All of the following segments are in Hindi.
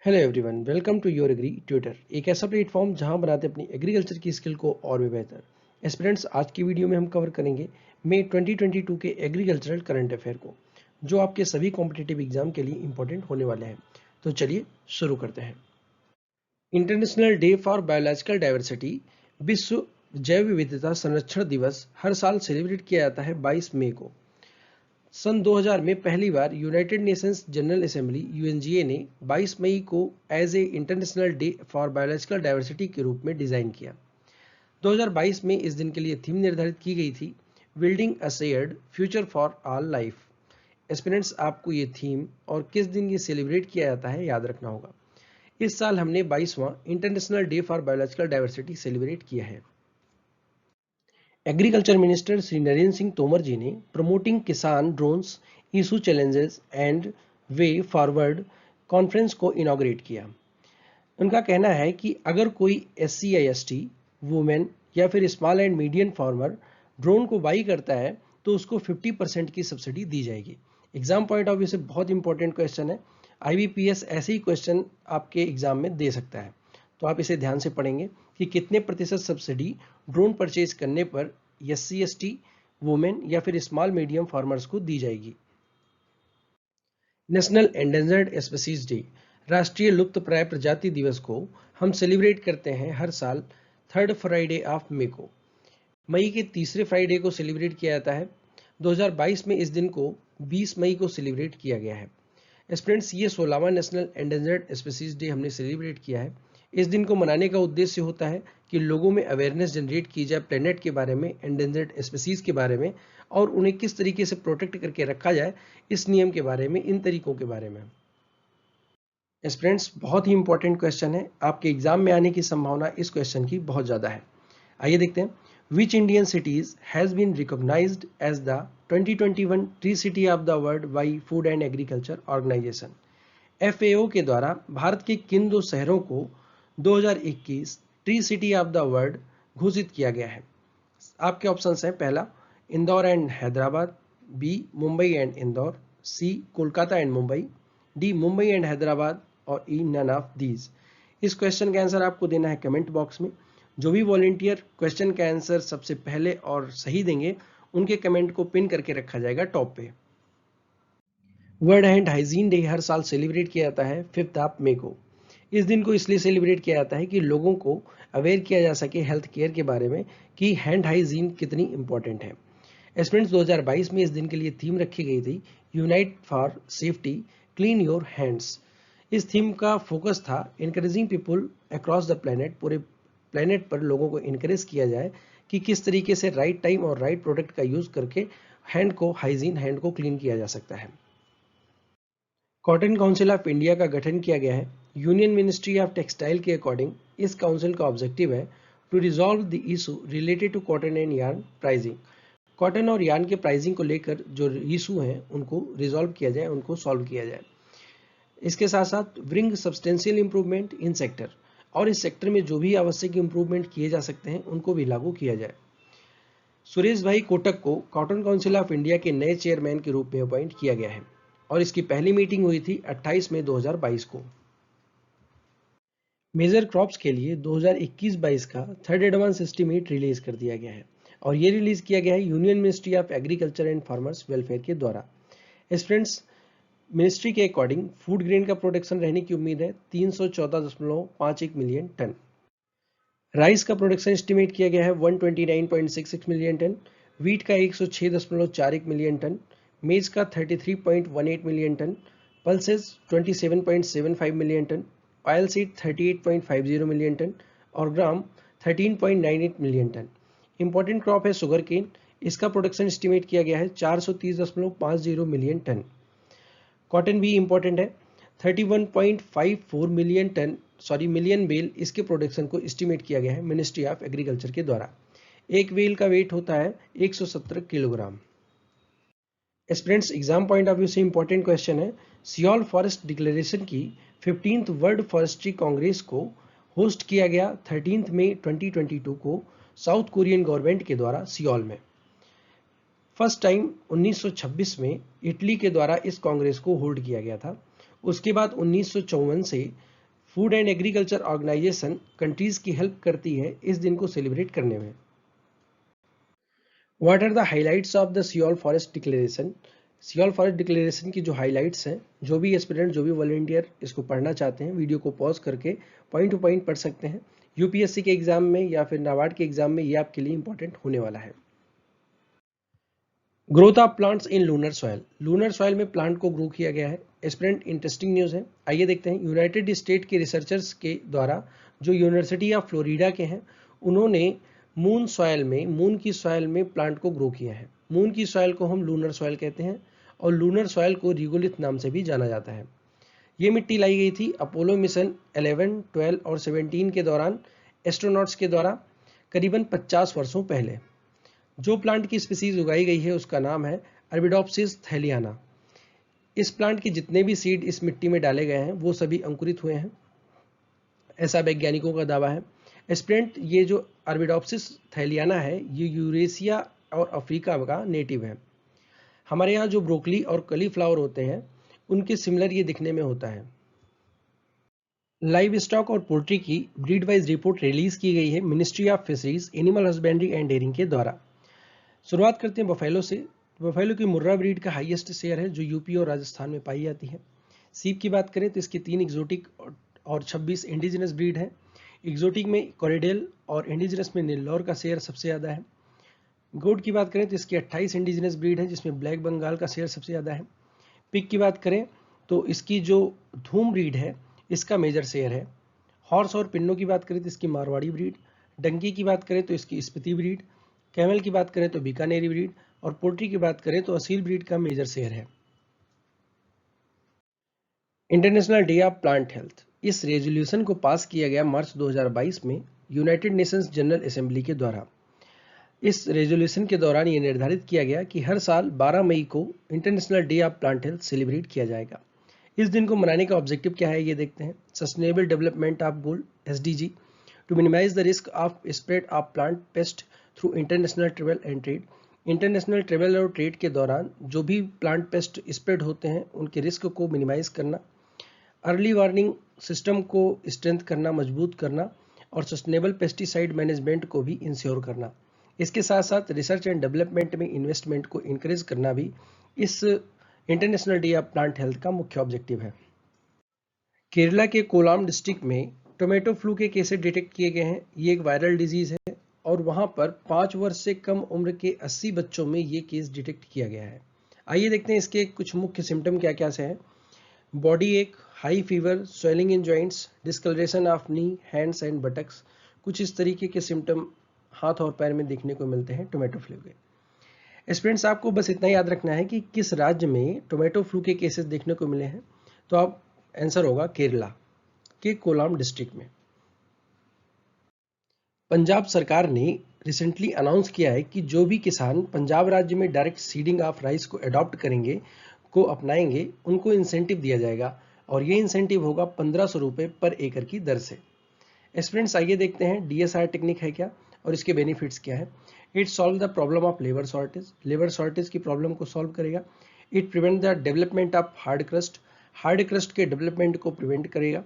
Hello everyone, welcome to your Agri Tutor. एक ऐसा प्लेटफॉर्म जहां बनाते अपनी एग्रीकल्चर की स्किल को और भी बेहतर। एस्पिरेंट्स, आज की वीडियो में हम कवर करेंगे मई 2022 के एग्रीकल्चरल करंट अफेयर को, जो आपके सभी कॉम्पिटिटिव एग्जाम के लिए इंपॉर्टेंट होने वाले हैं। तो चलिए शुरू करते हैं। International day for biological diversity, विश्व जैव विविधता संरक्षण दिवस, हर साल सेलिब्रेट किया जाता है 22 मई को। सन 2000 में पहली बार United Nations General Assembly UNGA ने 22 मई को as a international day for biological diversity के रूप में डिज़ाइन किया। 2022 में इस दिन के लिए थीम निर्धारित की गई थी, building a shared future for all life. Aspirants, आपको ये थीम और किस दिन ये सेलिब्रेट किया जाता है याद रखना होगा। इस साल हमने 22वां international day for biological diversity celebrate किया है। एग्रीकल्चर मिनिस्टर श्री नरेंद्र सिंह तोमर जी ने promoting Kisan drones issue challenges and way forward conference को इनॉग्रेट किया। उनका कहना है कि अगर कोई SC/ST वुमेन या फिर small and medium farmer drone को बाई करता है तो उसको 50% की सब्सिडी दी जाएगी। एग्जाम पॉइंट ऑफ व्यू से बहुत इंपॉर्टेंट क्वेश्चन है। IBPS ऐसे ही क्वेश्चन आपके एग्जाम में दे सकता है, तो आप इसे ध्यान से पढ़ेंगे कि कितने प्रतिशत सब्सिडी ड्रोन परचेज करने पर SC/ST वुमेन या फिर स्मॉल मीडियम फार्मर्स को दी जाएगी। नेशनल एंडेंजर्ड स्पीसीज डे, राष्ट्रीय लुप्तप्राय प्रजाति दिवस को हम सेलिब्रेट करते हैं हर साल 3rd फ्राइडे ऑफ मई को। मई के तीसरे फ्राइडे को सेलिब्रेट किया जाता है। 2022 में इस दिन को 20 मई को सेलिब्रेट किया गया है। स्टूडेंट्स, ये 16वां नेशनल एंडेंजर्ड स्पीसीज डे हमने सेलिब्रेट किया है। इस दिन को मनाने का उद्देश्य होता है कि लोगों में अवेयरनेस जनरेट की जाए प्लेनेट के बारे में, एंडेंजर्ड स्पीसीज के बारे में, और उन्हें किस तरीके से प्रोटेक्ट करके रखा जाए, इस नियम के बारे में, इन तरीकों के बारे में। स्टूडेंट्स, बहुत ही इंपॉर्टेंट क्वेश्चन है, आपके एग्जाम में आने की संभावना इस क्वेश्चन की बहुत ज़्यादा है। आइए देखते हैं। Which Indian cities has been recognized as the 2021 Tree City of the World by Food and Agriculture Organization? FAO के द्वारा भारत के किन दो शहरों को 2021 tree city of the world घोषित किया गया है? आपके ऑप्शंस हैं, पहला Indore and Hyderabad, B Mumbai and Indore, C Kolkata and Mumbai, D Mumbai and Hyderabad, और ई नन ऑफ दीज। इस क्वेश्चन का आंसर आपको देना है कमेंट बॉक्स में। जो भी वॉलेंटियर क्वेश्चन का आंसर सबसे पहले और सही देंगे, उनके कमेंट को पिन करके रखा जाएगा टॉप पे। वर्ल्ड हैंड हाइजीन डे हर साल सेलिब्रेट किया जाता है 5 मई को। इस दिन को इसलिए सेलिब्रेट किया जाता है कि लोगों को अवेयर किया जा सके हेल्थ केयर के बारे में कि हैंड हाइजीन कितनी इंपॉर्टेंट है। स्टूडेंट्स, 2022 में इस दिन के लिए थीम रखी गई थी, unite for safety, clean your hands. इस थीम का फोकस था encouraging people across the planet, पूरे प्लेनेट पर लोगों को इनकरेज किया जाए कि किस तरीके से राइट टाइम और राइट प्रोडक्ट का यूज करके हैंड को क्लीन किया जा सकता है। कॉटन काउंसिल ऑफ इंडिया का गठन किया गया है यूनियन मिनिस्ट्री ऑफ टेक्सटाइल के अकॉर्डिंग। इस काउंसिल का ऑब्जेक्टिव है to resolve the issue related to cotton and yarn pricing. Cotton और यार्न के प्राइसिंग को लेकर जो इशू हैं उनको रिजॉल्व किया जाए, उनको सॉल्व किया जाए। इसके साथ साथ bring substantial improvement in sector, और इस सेक्टर में जो भी आवश्यक इंप्रूवमेंट किए जा सकते हैं उनको भी लागू किया जाए। सुरेश भाई कोटक को कॉटन काउंसिल ऑफ इंडिया के नए चेयरमैन के रूप में अपॉइंट किया गया है, और इसकी पहली मीटिंग हुई थी 28 मई 2022 को। मेजर क्रॉप्स के लिए 2021-22 का 3rd एडवांस एस्टीमेट रिलीज कर दिया गया है, और ये रिलीज किया गया है union ministry of agriculture and farmers welfare के द्वारा। स्टूडेंट्स, मिनिस्ट्री के अकॉर्डिंग फूड ग्रेन का प्रोडक्शन रहने की उम्मीद है 314.51 मिलियन टन। राइस का प्रोडक्शन एस्टिमेट किया गया है 129.66 मिलियन टन, वीट का 106.41 मिलियन टन, मेज का 33.18 million ton, pulses 27.75 million ton, oil seed 38.50 million ton, और gram 13.98 million ton. Important crop है शुगर केन, इसका प्रोडक्शन एस्टिमेट किया गया है 430.50 मिलियन टन। कॉटन भी इंपॉर्टेंट है, 31.54 मिलियन बेल, इसके प्रोडक्शन को एस्टिमेट किया गया है मिनिस्ट्री ऑफ एग्रीकल्चर के द्वारा। एक बेल का वेट होता है 117 kilogram. Students, exam point of view से इंपॉर्टेंट क्वेश्चन है, सियोल फॉरेस्ट डिक्लेरेशन की 15th वर्ल्ड फॉरेस्ट्री कांग्रेस को होस्ट किया गया 13 मई 2022 को साउथ कोरियन गवर्नमेंट के द्वारा सियोल में। फर्स्ट टाइम 1926 में इटली के द्वारा इस कांग्रेस को होल्ड किया गया था। उसके बाद 1954 से food and agriculture organization countries की हेल्प करती है इस दिन को सेलिब्रेट करने में। What are the highlights of the Seoul forest declaration? Seoul forest declaration की जो हाइलाइट्स हैं, जो भी एस्पिरेंट, जो भी वॉलंटियर इसको पढ़ना चाहते हैं, वीडियो को पॉज करके पॉइंट टू पॉइंट पढ़ सकते हैं। यूपीएससी के एग्जाम में या फिर नाबार्ड के एग्जाम में ये आपके लिए इंपॉर्टेंट होने वाला है। Growth of plants in lunar soil. Lunar soil में प्लांट को ग्रो किया गया है। एस्पिरेंट इंटरेस्टिंग न्यूज़ है, आइए देखते हैं। यूनाइटेड स्टेट के रिसर्चर्स के द्वारा, जो यूनिवर्सिटी ऑफ फ्लोरिडा के हैं, उन्होंने मून की सॉइल में प्लांट को ग्रो किया है। मून की सॉइल को हम लूनर सॉइल कहते हैं और लूनर सॉइल को रिगोलिथ नाम से भी जाना जाता है। ये मिट्टी लाई गई थी अपोलो मिशन 11, 12 और 17 के दौरान एस्ट्रोनॉट्स के द्वारा करीबन 50 वर्षों पहले। जो प्लांट की स्पीसीज उगाई गई है उसका नाम है अरबिडोप्सिस थैलियाना। इस प्लांट के जितने भी सीड इस मिट्टी में डाले गए हैं वो सभी अंकुरित हुए हैं, ऐसा वैज्ञानिकों का दावा है। एस्पिरेंट, ये जो अरबिडोप्सिस थैलियाना है ये यूरेशिया और अफ्रीका का नेटिव है। हमारे यहाँ जो ब्रोकली और कलीफ्लावर होते हैं उनके सिमिलर ये दिखने में होता है। लाइव स्टॉक और पोल्ट्री की ब्रीड वाइज रिपोर्ट रिलीज की गई है ministry of fisheries, animal husbandry and dairying के द्वारा। शुरुआत करते हैं बफेलो से। बफेलो की मुर्रा ब्रीड का हाईएस्ट शेयर है जो यूपी और राजस्थान में पाई जाती है। सीप की बात करें तो इसकी 3 एक्जोटिक और 26 इंडिजिनस ब्रीड है। एक्जोटिक में कोरिडेल और इंडिजिनस में नेल्लोर का शेयर सबसे ज़्यादा है। गोट की बात करें तो इसकी 28 इंडिजिनस ब्रीड है जिसमें ब्लैक बंगाल का शेयर सबसे ज़्यादा है। पिग की बात करें तो इसकी जो धूम ब्रीड है इसका मेजर शेयर है। हॉर्स और पिन्नों की बात करें तो इसकी मारवाड़ी ब्रीड। डंकी की बात करें तो इसकी स्पीति ब्रीड। कैमल की बात करें तो बीकानेरी ब्रीड और पोल्ट्री की बात करें तो असील ब्रीड का मेजर शेयर है। International day of plant health, इस रेजोल्यूशन को पास किया गया मार्च 2022 में यूनाइटेड नेशंस जनरल असेंबली के द्वारा। इस रेजोल्यूशन के दौरान यह निर्धारित किया गया कि हर साल 12 मई को international day of plant health celebrate किया जाएगा। इस दिन को मनाने का ऑब्जेक्टिव क्या है ये देखते हैं। Sustainable development of goal (SDG) to minimize the risk of spread of plant pest through international travel and trade. International travel और ट्रेड के दौरान जो भी प्लांट पेस्ट स्प्रेड होते हैं उनके रिस्क को मिनिमाइज करना, अर्ली वार्निंग सिस्टम को स्ट्रेंथ करना, मजबूत करना और सस्टेनेबल पेस्टिसाइड मैनेजमेंट को भी इंश्योर करना। इसके साथ साथ रिसर्च एंड डेवलपमेंट में इन्वेस्टमेंट को इंकरेज करना भी इस international day of plant health का मुख्य ऑब्जेक्टिव है। केरला के कोलाम डिस्ट्रिक्ट में टोमेटो फ्लू के केसेस डिटेक्ट किए गए हैं। ये एक वायरल डिजीज है और वहां पर 5 वर्ष से कम उम्र के 80 बच्चों में ये केस डिटेक्ट किया गया है। आइए देखते हैं इसके कुछ मुख्य सिम्टम क्या क्या से हैं। Body ache, high fever, swelling in joints, discoloration of knee, hands and buttocks. कुछ इस तरीके के सिम्टम हाथ और पैर में देखने को मिलते हैं टोमेटो फ्लू के। स्टूडेंट्स, आपको बस इतना याद रखना है कि किस राज्य में टोमेटो फ्लू के केसेस देखने को मिले हैं, तो आप आंसर होगा केरला के कोलाम डिस्ट्रिक्ट में। पंजाब सरकार ने रिसेंटली अनाउंस किया है कि जो भी किसान पंजाब राज्य में डायरेक्ट सीडिंग ऑफ राइस को अडॉप्ट करेंगे, को अपनाएंगे, उनको इंसेंटिव दिया जाएगा और ये इंसेंटिव होगा 1500 रुपये पर एकड़ की दर से। स्टूडेंट्स, आइए देखते हैं DSR टेक्निक है क्या और इसके बेनिफिट्स क्या है। It solve the problem of labour shortage, labour shortage की प्रॉब्लम को सॉल्व करेगा। It prevent the development of hard crust, hard crust के डेवलपमेंट को प्रिवेंट करेगा।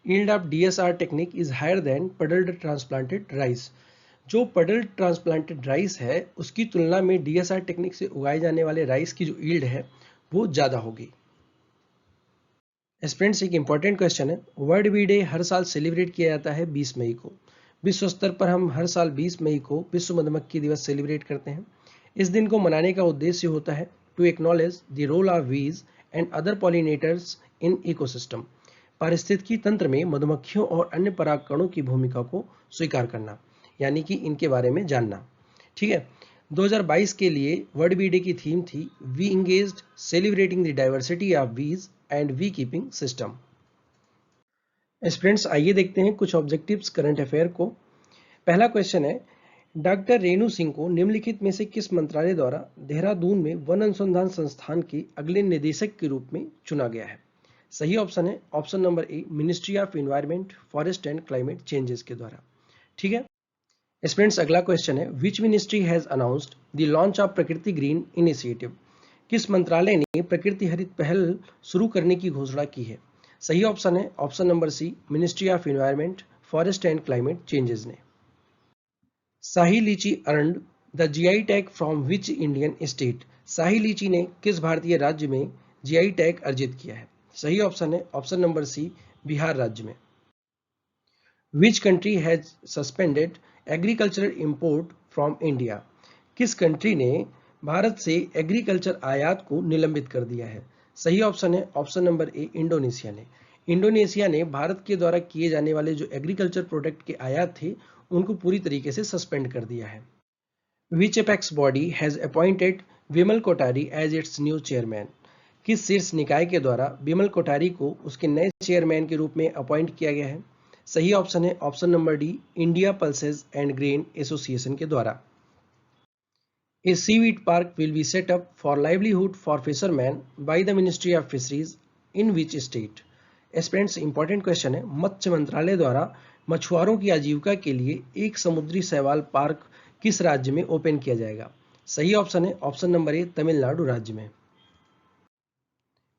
Yield of DSR technique is higher than puddled transplanted rice. जो पडल्ड ट्रांसप्लांटेड राइस है उसकी तुलना में DSR टेक्निक से उगाए जाने वाले राइस की जो यील्ड है वो ज्यादा होगी। स्टूडेंट्स, एक इंपॉर्टेंट क्वेश्चन है। वर्ल्ड बी डे हर साल सेलिब्रेट किया जाता है 20 मई को। विश्व स्तर पर हम हर साल 20 मई को विश्व मधुमक्खी दिवस सेलिब्रेट करते हैं। इस दिन को मनाने का उद्देश्य होता है to acknowledge the role of bees and other pollinators in ecosystem. पारिस्थितिकी तंत्र में मधुमक्खियों और अन्य परागकणों की भूमिका को स्वीकार करना, यानी कि इनके बारे में जानना। ठीक है, 2022 के लिए वर्ल्ड बी डे की थीम थी we engaged celebrating the diversity of bees and we keeping system. Students, आइए देखते हैं कुछ ऑब्जेक्टिव्स करंट अफेयर को। पहला क्वेश्चन है, डॉक्टर रेणु सिंह को निम्नलिखित में से किस मंत्रालय द्वारा देहरादून में वन अनुसंधान संस्थान के अगले निदेशक के रूप में चुना गया है? सही ऑप्शन है option number A, ministry of environment, forest and climate changes के द्वारा। ठीक है स्टूडेंट्स, अगला क्वेश्चन है, which ministry has announced the launch of प्रकृति ग्रीन इनिशिएटिव? किस मंत्रालय ने प्रकृति हरित पहल शुरू करने की घोषणा की है? सही ऑप्शन है option number C, ministry of environment, forest and climate changes ने। Shahi litchi earned the GI tag from which Indian state? Shahi litchi ने किस भारतीय राज्य में जीआई टैग अर्जित किया है? सही ऑप्शन है ऑप्शन नंबर सी, बिहार राज्य में। Which country has suspended agricultural import from India? किस कंट्री ने भारत से एग्रीकल्चर आयात को निलंबित कर दिया है? सही ऑप्शन है ऑप्शन नंबर ए, इंडोनेशिया ने। इंडोनेशिया ने भारत के द्वारा किए जाने वाले जो एग्रीकल्चर प्रोडक्ट के आयात थे उनको पूरी तरीके से सस्पेंड कर दिया है। Which apex body has appointed Vimal Kothari as its new chairman? किस शीर्ष निकाय के द्वारा विमल कोठारी को उसके नए चेयरमैन के रूप में अपॉइंट किया गया है? सही ऑप्शन है option number D, India pulses and grain association के द्वारा। A seaweed park will be set up for livelihood for fishermen by the Ministry of Fisheries in which state? Aspirants important question है। मत्स्य मंत्रालय द्वारा मछुआरों की आजीविका के लिए एक समुद्री शैवाल पार्क किस राज्य में ओपन किया जाएगा? सही ऑप्शन है ऑप्शन नंबर ए, तमिलनाडु राज्य में।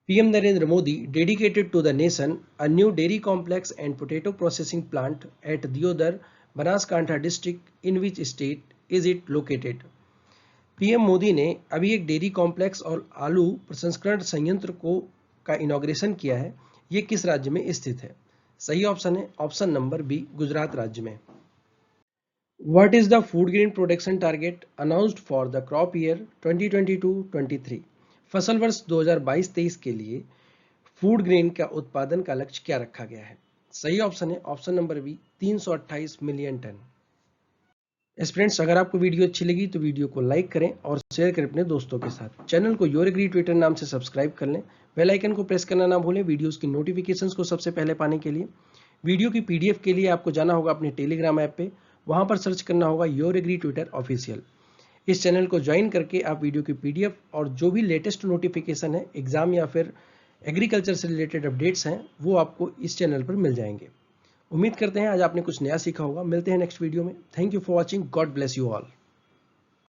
PM Narendra Modi dedicated to the nation a new dairy complex and potato processing plant at Deodar, Banaskantha district in which state is it located? PM Modi ने अभी एक डेयरी कॉम्प्लेक्स और आलू प्रसंस्करण संयंत्र का इनॉग्रेशन किया है। ये किस राज्य में स्थित है? सही ऑप्शन है ऑप्शन नंबर बी, गुजरात राज्य में। What is the food grain production target announced for the crop year 2022-23? फसल वर्ष 2022-23 के लिए फूड ग्रेन का उत्पादन का लक्ष्य क्या रखा गया है? सही ऑप्शन है option number B, 328 million ton. Friends, अगर आपको वीडियो अच्छी लगी तो वीडियो को लाइक करें और शेयर करें अपने दोस्तों के साथ। चैनल को योर एग्री ट्विटर नाम से सब्सक्राइब कर लें। बेल आइकन को प्रेस करना ना भूलें वीडियोस की नोटिफिकेशंस को सबसे पहले पाने के लिए। वीडियो की पीडीएफ के लिए आपको जाना होगा अपने टेलीग्राम ऐप पे, वहां पर सर्च करना होगा योर एग्री ट्विटर ऑफिशियल। इस चैनल को ज्वाइन करके आप वीडियो की पीडीएफ और जो भी लेटेस्ट नोटिफिकेशन है, एग्जाम या फिर एग्रीकल्चर से रिलेटेड अपडेट्स हैं, वो आपको इस चैनल पर मिल जाएंगे। उम्मीद करते हैं आज आपने कुछ नया सीखा होगा। मिलते हैं नेक्स्ट वीडियो में। Thank you for watching. God bless you all.